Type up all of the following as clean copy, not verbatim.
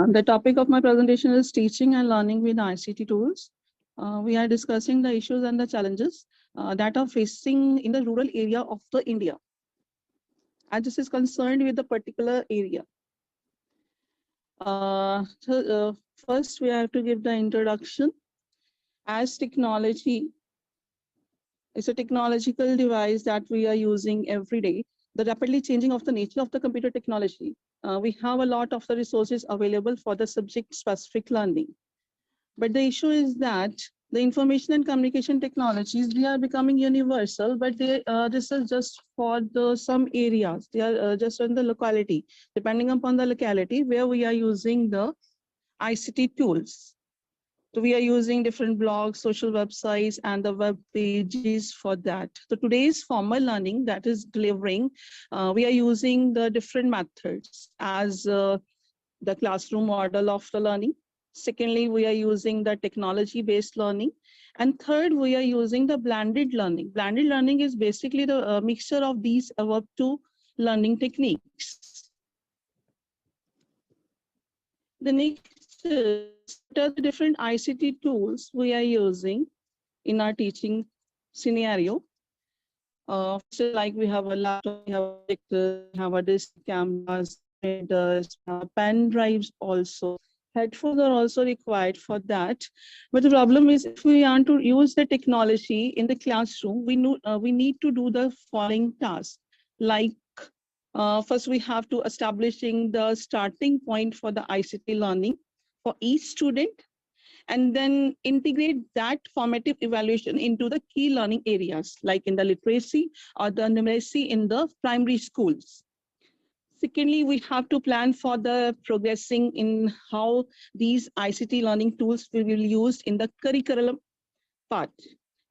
The topic of my presentation is teaching and learning with ICT tools. We are discussing the issues and the challenges that are facing in the rural area of the India. And this is concerned with the particular area. First, we have to give the introduction. As technology is a technological device that we are using every day, the rapidly changing of the nature of the computer technology, we have a lot of the resources available for the subject-specific learning. But the issue is that the information and communication technologies, they are becoming universal, but this is just for some areas. They are just in the locality, depending upon the locality where we are using the ICT tools. So we are using different blogs, social websites, and the web pages for that. So today's formal learning that is delivering, we are using the different methods as the classroom model of the learning. Secondly, we are using the technology-based learning. And third, we are using the blended learning. Blended learning is basically the mixture of these above two learning techniques. The next is what are the different ICT tools we are using in our teaching scenario. So like we have a laptop, we have a projector, we have a disk cameras, printers, pen drives also. Headphones are also required for that. But the problem is if we want to use the technology in the classroom, we need to do the following tasks. Like first we have to establishing the starting point for the ICT learning for each student, and then integrate that formative evaluation into the key learning areas, like in the literacy or the numeracy in the primary schools. Secondly, we have to plan for the progressing in how these ICT learning tools will be used in the curriculum part.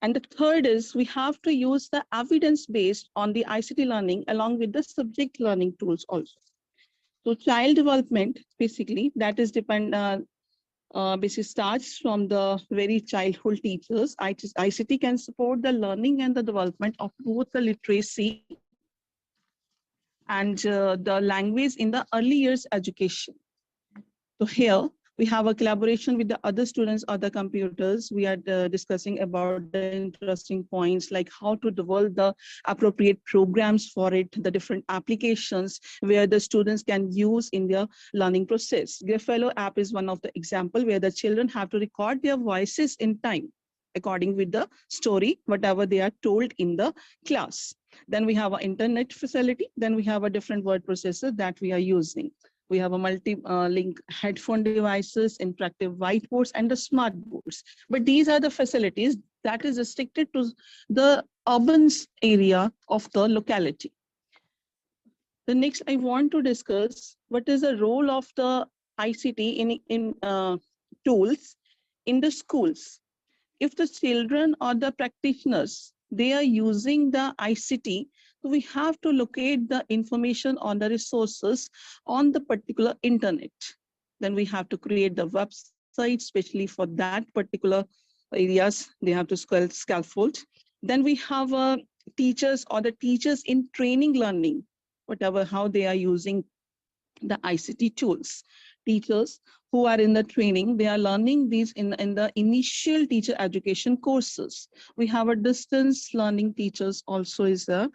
And the third is we have to use the evidence based on the ICT learning along with the subject learning tools also. So child development, basically, that is basically starts from the very childhood teachers. ICT can support the learning and the development of both the literacy and the language in the early years education. So here we have a collaboration with the other students, other computers. We are discussing about the interesting points like how to develop the appropriate programs for it, the different applications where the students can use in their learning process. Fellow app is one of the example where the children have to record their voices in time according with the story, whatever they are told in the class. Then we have an internet facility. Then we have a different word processor that we are using. We have a multi-link headphone devices, interactive whiteboards, and the smart boards. But these are the facilities that is restricted to the urban area of the locality. The next, I want to discuss what is the role of the ICT in tools in the schools. If the children or the practitioners, they are using the ICT, so we have to locate the information on the resources on the particular internet. Then we have to create the website, especially for that particular areas, they have to scaffold. Then we have teachers or the teachers in training learning, whatever, how they are using the ICT tools. Teachers who are in the training, they are learning these in the initial teacher education courses. We have a distance learning teachers also is there,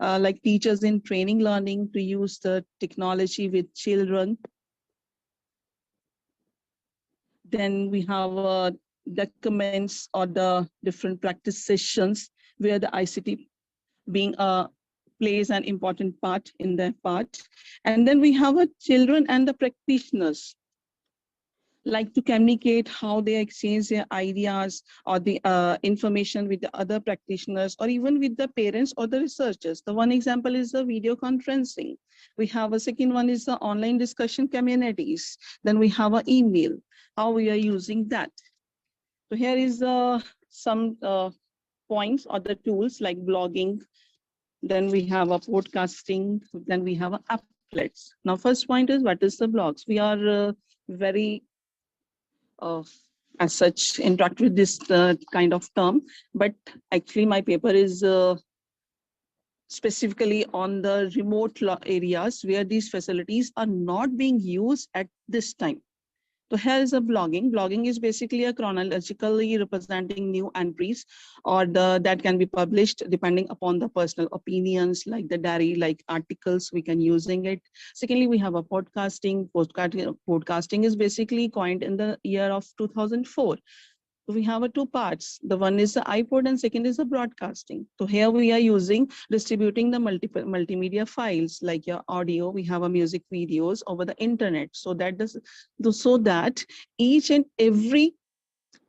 like teachers in training learning to use the technology with children. Then we have documents or the different practice sessions where the ICT being plays an important part in their part. And then we have children and the practitioners like to communicate how they exchange their ideas or the information with the other practitioners or even with the parents or the researchers. The one example is the video conferencing. We have a second one is the online discussion communities. Then we have an email, how we are using that. So here is some points or the tools like blogging. Then we have a podcasting. Then we have applets. Now, first point is what is the blogs? We are very as such interact with this kind of term, but actually my paper is specifically on the remote areas where these facilities are not being used at this time. So here is a blogging. Blogging is basically a chronologically representing new entries or that can be published depending upon the personal opinions, like the diary, like articles we can using it. Secondly, we have a podcasting. Podcasting is basically coined in the year of 2004. We have two parts. The one is the iPod and second is the broadcasting. So here we are using distributing the multiple multimedia files like your audio. We have a music videos over the internet. So that each and every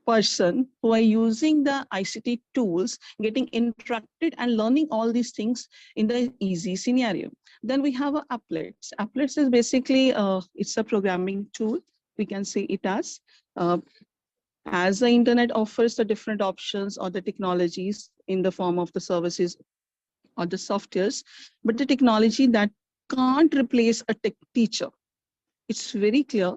person who are using the ICT tools getting interacted and learning all these things in the easy scenario. Then we have a applets. Applets is basically it's a programming tool. We can say it as the internet offers the different options or the technologies in the form of the services or the softwares, but the technology that can't replace a teacher. It's very clear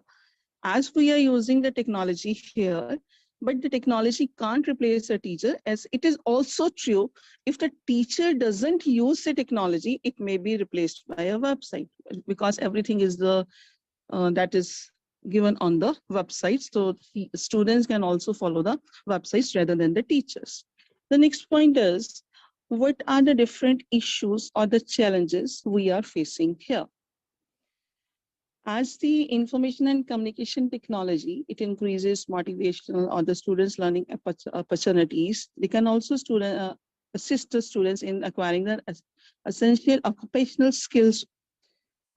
as we are using the technology here, but the technology can't replace a teacher, as it is also true if the teacher doesn't use the technology, it may be replaced by a website because everything is that is given on the website. So students can also follow the websites rather than the teachers. The next point is, what are the different issues or the challenges we are facing here? As the information and communication technology, it increases motivational or the students learning opportunities. They can also assist the students in acquiring the essential occupational skills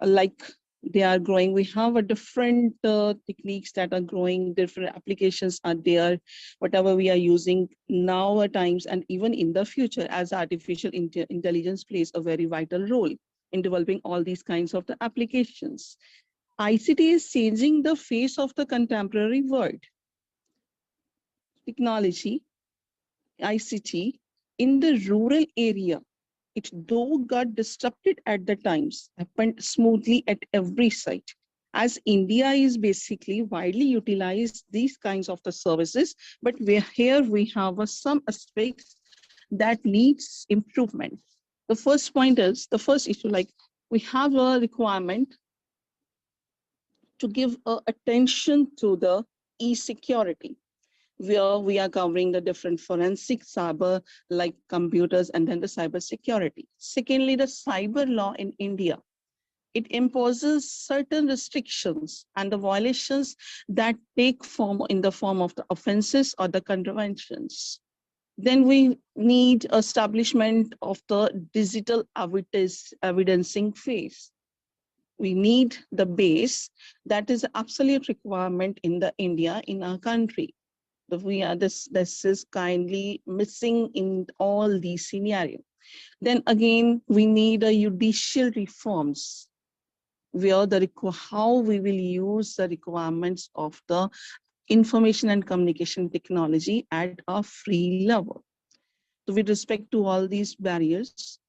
like they are growing. We have a different techniques that are growing, different applications are there, whatever we are using now at times and even in the future, as artificial intelligence plays a very vital role in developing all these kinds of the applications. ICT is changing the face of the contemporary world. Technology, ICT, in the rural area, it though got disrupted at the times, happened smoothly at every site. As India is basically widely utilized these kinds of the services, but here we have some aspects that needs improvement. The first point is, the first issue, like we have a requirement to give attention to the e-security, where we are covering the different forensic cyber like computers and then the cyber security. Secondly, the cyber law in India. It imposes certain restrictions and the violations that take form in the form of the offenses or the contraventions. Then we need establishment of the digital evidencing phase. We need the base that is absolute requirement in the India in our country. This is kindly missing in all these scenarios. Then again, we need a judicial reforms where how we will use the requirements of the information and communication technology at a free level. So with respect to all these barriers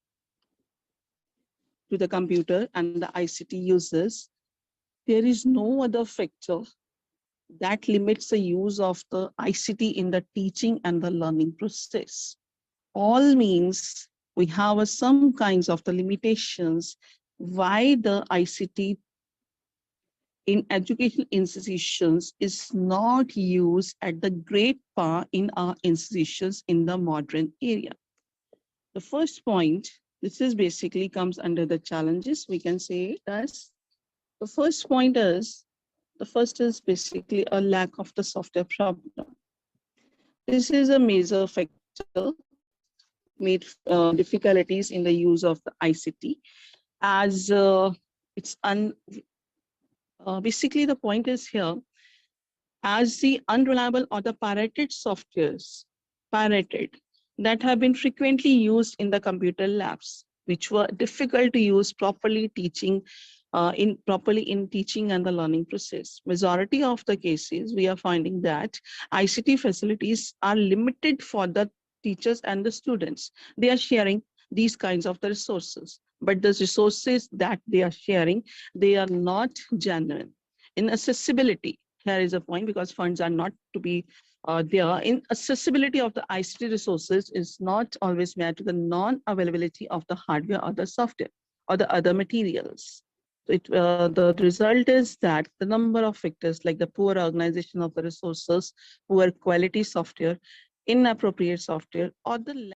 to the computer and the ICT users, there is no other factor that limits the use of the ICT in the teaching and the learning process. All means we have some kinds of the limitations why the ICT in educational institutions is not used at the great power in our institutions in the modern area. The first point, this is basically comes under the challenges, we can say it as, the first point is, the first is basically a lack of the software problem. This is a major factor made difficulties in the use of the ICT as it's basically the point is here, as the unreliable or the pirated that have been frequently used in the computer labs, which were difficult to use properly in teaching and the learning process. Majority of the cases, we are finding that ICT facilities are limited for the teachers and the students. They are sharing these kinds of the resources, but the resources that they are sharing, they are not genuine. In accessibility, here is a point, because funds are not to be there. In accessibility of the ICT resources is not always met to the non-availability of the hardware or the software or the other materials. So the result is that the number of factors like the poor organization of the resources, poor quality software, inappropriate software, or the